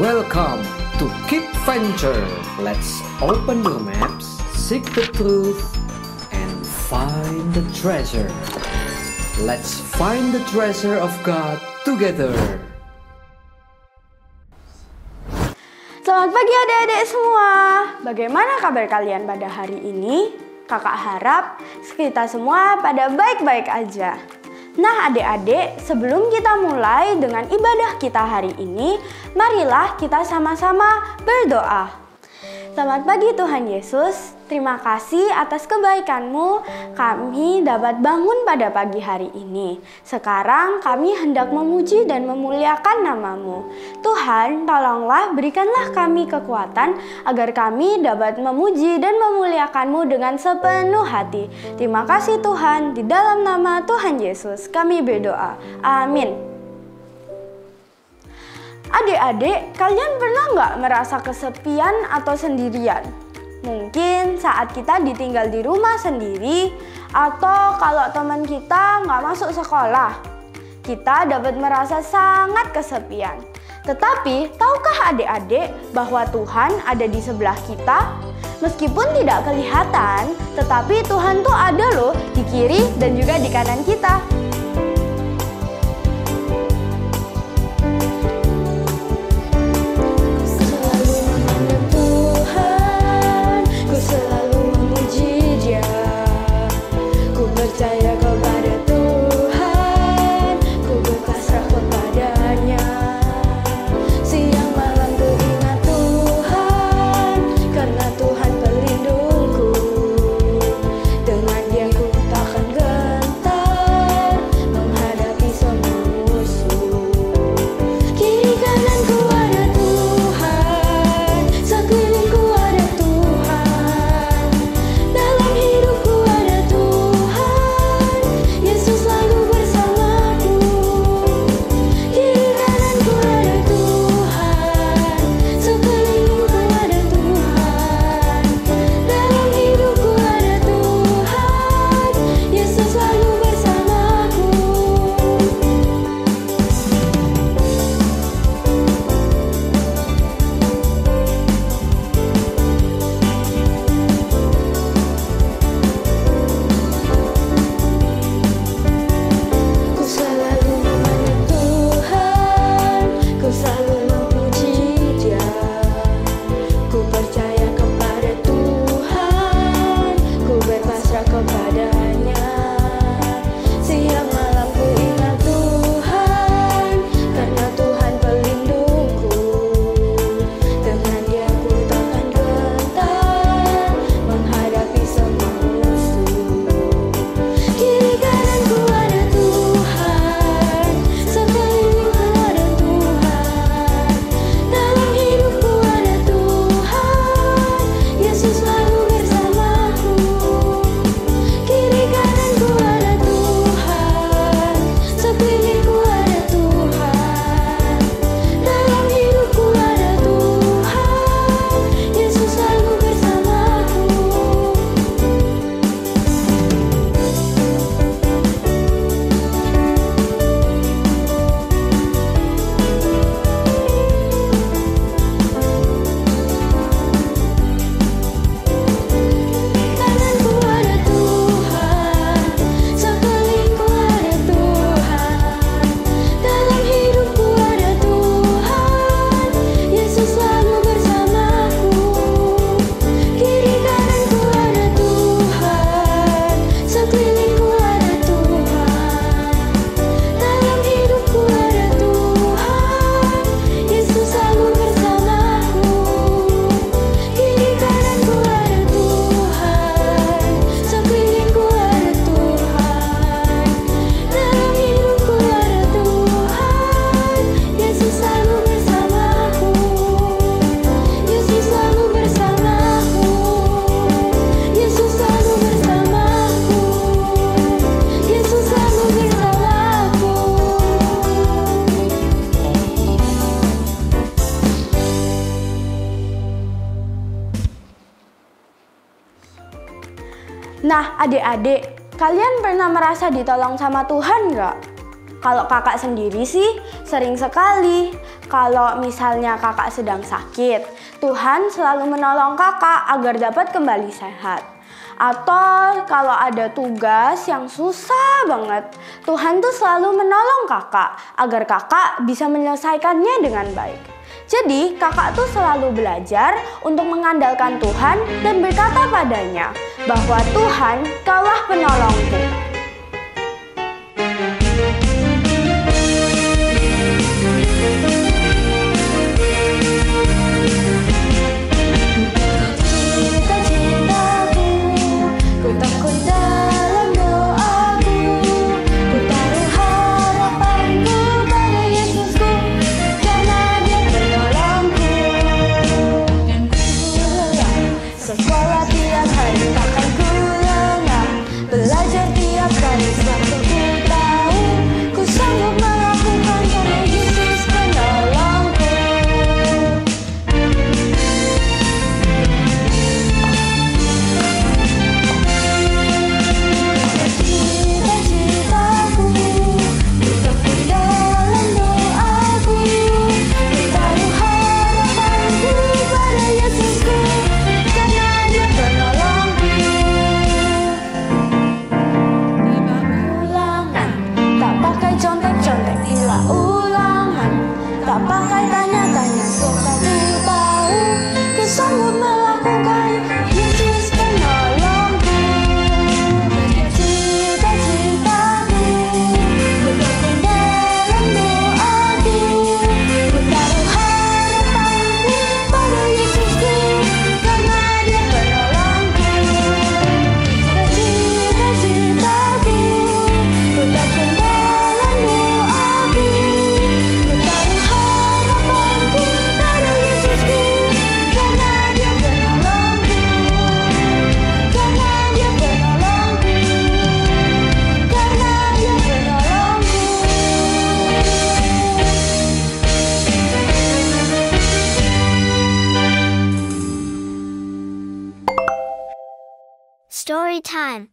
Welcome to Keep Venture. Let's open your maps, seek the truth, and find the treasure. Let's find the treasure of God together. Selamat pagi adik-adik semua. Bagaimana kabar kalian pada hari ini? Kakak harap kita semua pada baik-baik aja. Nah adik-adik, sebelum kita mulai dengan ibadah kita hari ini, marilah kita sama-sama berdoa. Selamat pagi Tuhan Yesus, terima kasih atas kebaikan-Mu kami dapat bangun pada pagi hari ini. Sekarang kami hendak memuji dan memuliakan nama-Mu. Tuhan, tolonglah berikanlah kami kekuatan agar kami dapat memuji dan memuliakan-Mu dengan sepenuh hati. Terima kasih Tuhan, di dalam nama Tuhan Yesus kami berdoa. Amin. Adik-adik, kalian pernah nggak merasa kesepian atau sendirian? Mungkin saat kita ditinggal di rumah sendiri, atau kalau teman kita nggak masuk sekolah, kita dapat merasa sangat kesepian. Tetapi, tahukah adik-adik bahwa Tuhan ada di sebelah kita? Meskipun tidak kelihatan, tetapi Tuhan tuh ada loh di kiri dan juga di kanan kita. Nah adik-adik, kalian pernah merasa ditolong sama Tuhan nggak? Kalau kakak sendiri sih sering sekali. Kalau misalnya kakak sedang sakit, Tuhan selalu menolong kakak agar dapat kembali sehat. Atau kalau ada tugas yang susah banget, Tuhan tuh selalu menolong kakak agar kakak bisa menyelesaikannya dengan baik. Jadi kakak tuh selalu belajar untuk mengandalkan Tuhan dan berkata padanya bahwa Tuhan, Kaulah penolongku. Story time.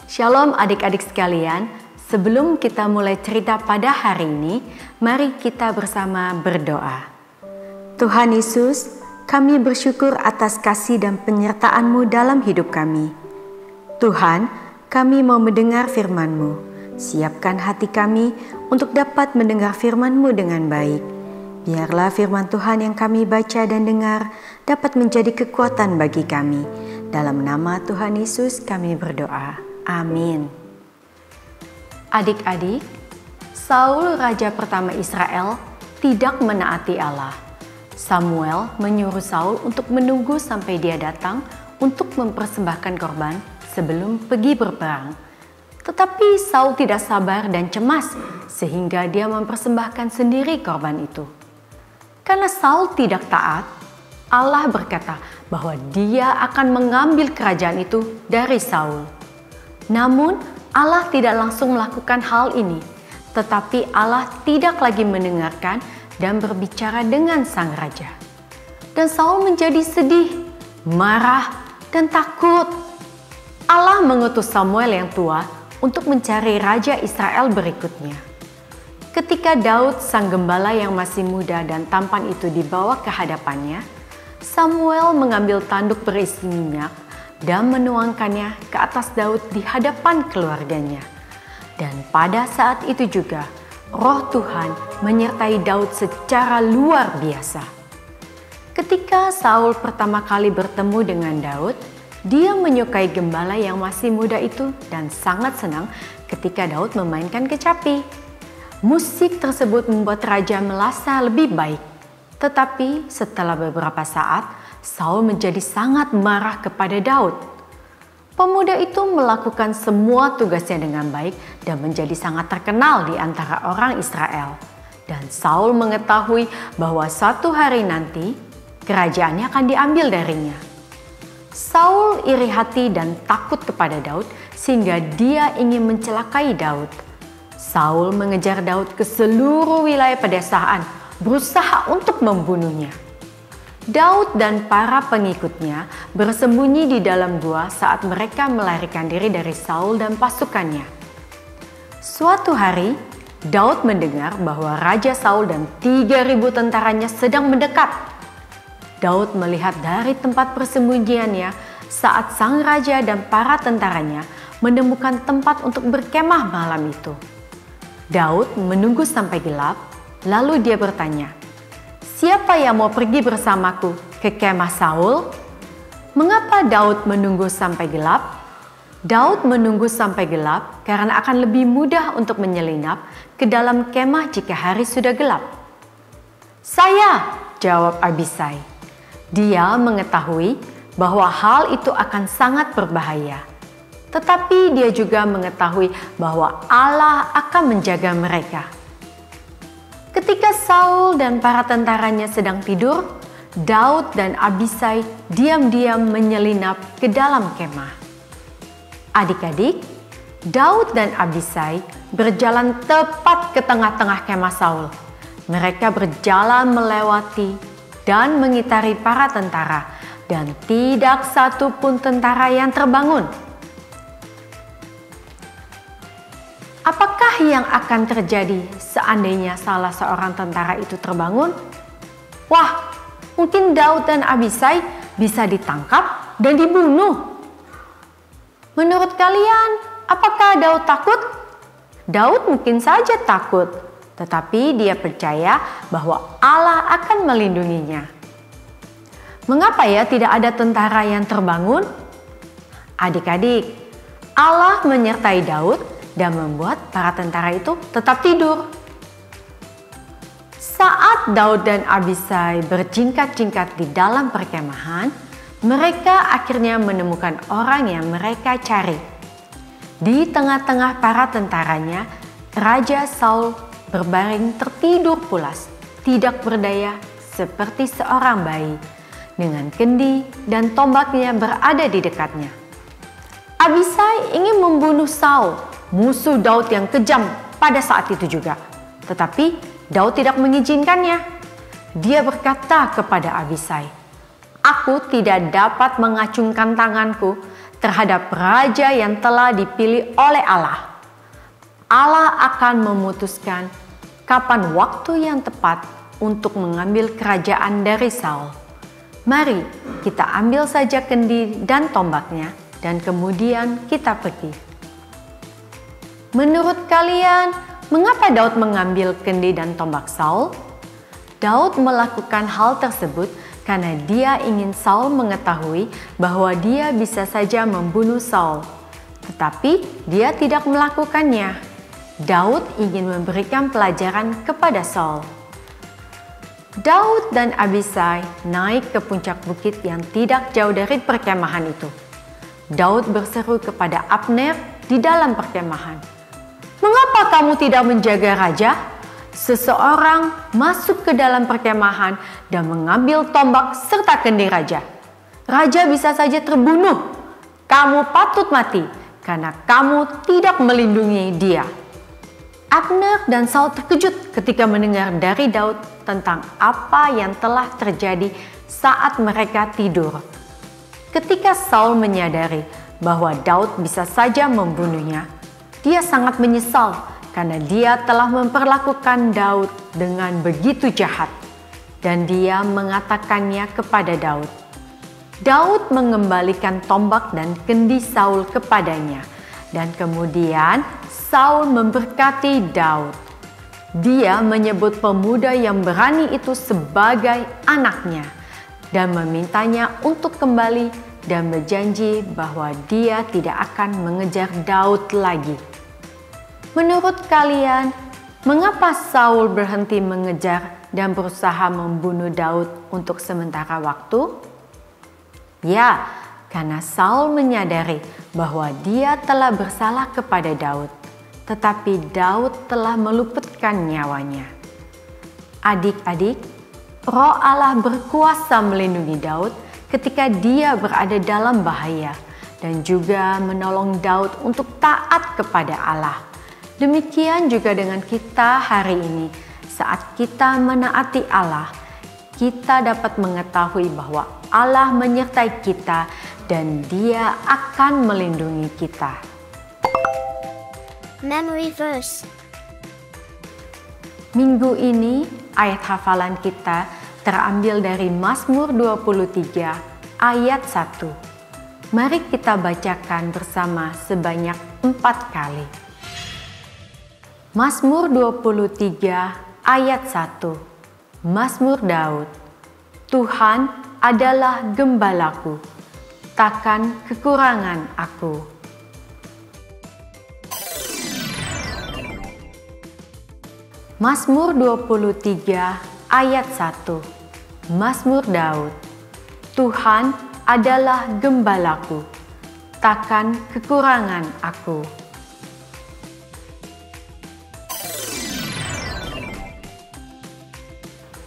Shalom adik-adik sekalian, sebelum kita mulai cerita pada hari ini, mari kita bersama berdoa. Tuhan Yesus, kami bersyukur atas kasih dan penyertaan-Mu dalam hidup kami. Tuhan, kami mau mendengar firman-Mu. Siapkan hati kami untuk dapat mendengar firman-Mu dengan baik. Biarlah firman Tuhan yang kami baca dan dengar dapat menjadi kekuatan bagi kami. Dalam nama Tuhan Yesus kami berdoa. Amin. Adik-adik, Saul raja pertama Israel tidak menaati Allah. Samuel menyuruh Saul untuk menunggu sampai dia datang untuk mempersembahkan korban sebelum pergi berperang. Tetapi Saul tidak sabar dan cemas sehingga dia mempersembahkan sendiri korban itu. Karena Saul tidak taat, Allah berkata bahwa dia akan mengambil kerajaan itu dari Saul. Namun Allah tidak langsung melakukan hal ini, tetapi Allah tidak lagi mendengarkan dan berbicara dengan sang raja. Dan Saul menjadi sedih, marah, dan takut. Allah mengutus Samuel yang tua untuk mencari raja Israel berikutnya. Ketika Daud sang gembala yang masih muda dan tampan itu dibawa ke hadapannya, Samuel mengambil tanduk berisi minyak dan menuangkannya ke atas Daud di hadapan keluarganya. Dan pada saat itu juga Roh Tuhan menyertai Daud secara luar biasa. Ketika Saul pertama kali bertemu dengan Daud, dia menyukai gembala yang masih muda itu dan sangat senang ketika Daud memainkan kecapi. Musik tersebut membuat raja merasa lebih baik. Tetapi setelah beberapa saat, Saul menjadi sangat marah kepada Daud. Pemuda itu melakukan semua tugasnya dengan baik dan menjadi sangat terkenal di antara orang Israel. Dan Saul mengetahui bahwa suatu hari nanti kerajaannya akan diambil darinya. Saul iri hati dan takut kepada Daud sehingga dia ingin mencelakai Daud. Saul mengejar Daud ke seluruh wilayah pedesaan, berusaha untuk membunuhnya. Daud dan para pengikutnya bersembunyi di dalam gua saat mereka melarikan diri dari Saul dan pasukannya. Suatu hari, Daud mendengar bahwa Raja Saul dan 3.000 tentaranya sedang mendekat. Daud melihat dari tempat persembunyiannya saat sang raja dan para tentaranya menemukan tempat untuk berkemah malam itu. Daud menunggu sampai gelap, lalu dia bertanya, "Siapa yang mau pergi bersamaku ke kemah Saul?" Mengapa Daud menunggu sampai gelap? Daud menunggu sampai gelap karena akan lebih mudah untuk menyelinap ke dalam kemah jika hari sudah gelap. "Saya," jawab Abisai. Dia mengetahui bahwa hal itu akan sangat berbahaya. Tetapi dia juga mengetahui bahwa Allah akan menjaga mereka. Ketika Saul dan para tentaranya sedang tidur, Daud dan Abisai diam-diam menyelinap ke dalam kemah. Adik-adik, Daud dan Abisai berjalan tepat ke tengah-tengah kemah Saul. Mereka berjalan melewati dan mengitari para tentara, dan tidak satu pun tentara yang terbangun. Apakah yang akan terjadi seandainya salah seorang tentara itu terbangun? Wah, mungkin Daud dan Abisai bisa ditangkap dan dibunuh. Menurut kalian, apakah Daud takut? Daud mungkin saja takut, tetapi dia percaya bahwa Allah akan melindunginya. Mengapa ya tidak ada tentara yang terbangun? Adik-adik, Allah menyertai Daud dan membuat para tentara itu tetap tidur. Saat Daud dan Abisai berjingkat-jingkat di dalam perkemahan, mereka akhirnya menemukan orang yang mereka cari. Di tengah-tengah para tentaranya, Raja Saul berbaring tertidur pulas, tidak berdaya seperti seorang bayi, dengan kendi dan tombaknya berada di dekatnya. Abisai ingin membunuh Saul, musuh Daud yang kejam pada saat itu juga. Tetapi Daud tidak mengizinkannya. Dia berkata kepada Abisai, "Aku tidak dapat mengacungkan tanganku terhadap raja yang telah dipilih oleh Allah. Allah akan memutuskan kapan waktu yang tepat untuk mengambil kerajaan dari Saul. Mari kita ambil saja kendi dan tombaknya dan kemudian kita pergi." Menurut kalian, mengapa Daud mengambil kendi dan tombak Saul? Daud melakukan hal tersebut karena dia ingin Saul mengetahui bahwa dia bisa saja membunuh Saul. Tetapi dia tidak melakukannya. Daud ingin memberikan pelajaran kepada Saul. Daud dan Abisai naik ke puncak bukit yang tidak jauh dari perkemahan itu. Daud berseru kepada Abner di dalam perkemahan, "Mengapa kamu tidak menjaga raja?" Seseorang masuk ke dalam perkemahan dan mengambil tombak serta kendi raja. Raja bisa saja terbunuh. Kamu patut mati karena kamu tidak melindungi dia. Abner dan Saul terkejut ketika mendengar dari Daud tentang apa yang telah terjadi saat mereka tidur. Ketika Saul menyadari bahwa Daud bisa saja membunuhnya, dia sangat menyesal karena dia telah memperlakukan Daud dengan begitu jahat, dan dia mengatakannya kepada Daud. Daud mengembalikan tombak dan kendi Saul kepadanya, dan kemudian Saul memberkati Daud. Dia menyebut pemuda yang berani itu sebagai anaknya dan memintanya untuk kembali dan berjanji bahwa dia tidak akan mengejar Daud lagi. Menurut kalian, mengapa Saul berhenti mengejar dan berusaha membunuh Daud untuk sementara waktu? Ya, karena Saul menyadari bahwa dia telah bersalah kepada Daud, tetapi Daud telah meluputkan nyawanya. Adik-adik, Roh Allah berkuasa melindungi Daud ketika dia berada dalam bahaya dan juga menolong Daud untuk taat kepada Allah. Demikian juga dengan kita hari ini, saat kita menaati Allah, kita dapat mengetahui bahwa Allah menyertai kita dan Dia akan melindungi kita. Memory verse. Minggu ini ayat hafalan kita terambil dari Mazmur 23 ayat 1. Mari kita bacakan bersama sebanyak 4 kali. Mazmur 23 ayat 1. Mazmur Daud. Tuhan adalah gembalaku, takkan kekurangan aku. Mazmur 23 ayat 1. Mazmur Daud. Tuhan adalah gembalaku, takkan kekurangan aku.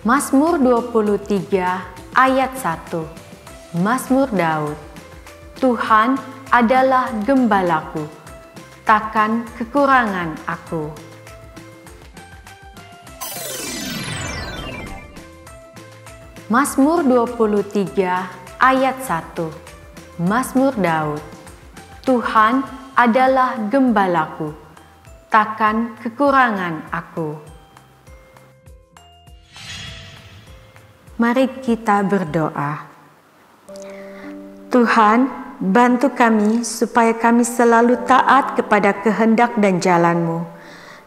Mazmur 23 ayat 1. Mazmur Daud. Tuhan adalah gembalaku, takkan kekurangan aku. Mazmur 23 ayat 1. Mazmur Daud. Tuhan adalah gembalaku, takkan kekurangan aku. Mari kita berdoa. Tuhan, bantu kami supaya kami selalu taat kepada kehendak dan jalan-Mu.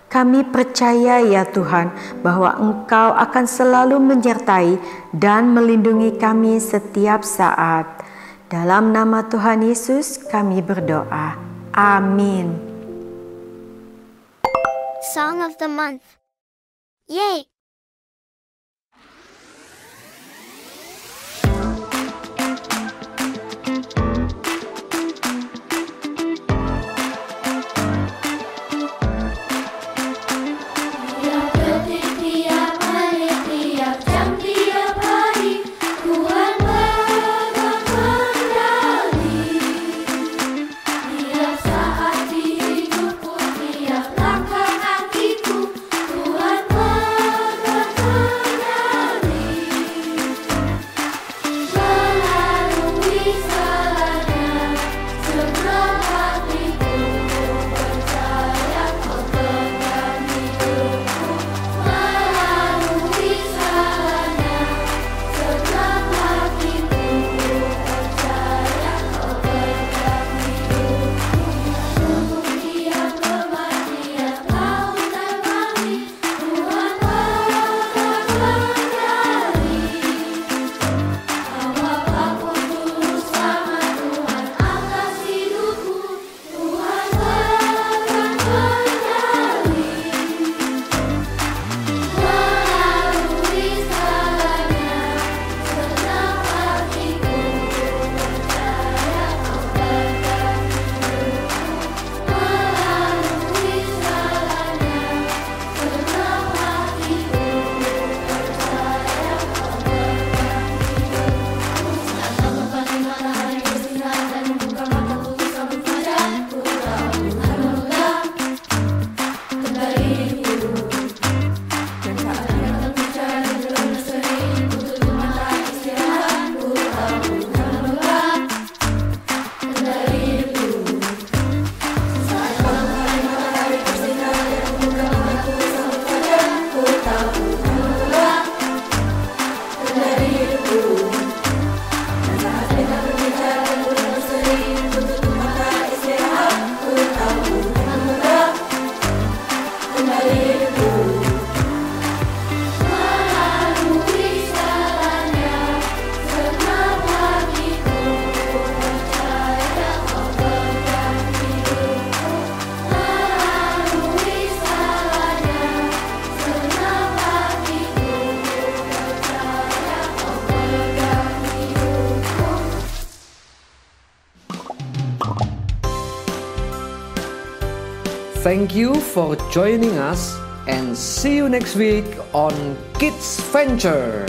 Kami percaya ya Tuhan bahwa Engkau akan selalu menyertai dan melindungi kami setiap saat. Dalam nama Tuhan Yesus kami berdoa. Amin. Song of the month. Yay! Thank you for joining us and see you next week on Kids Venture.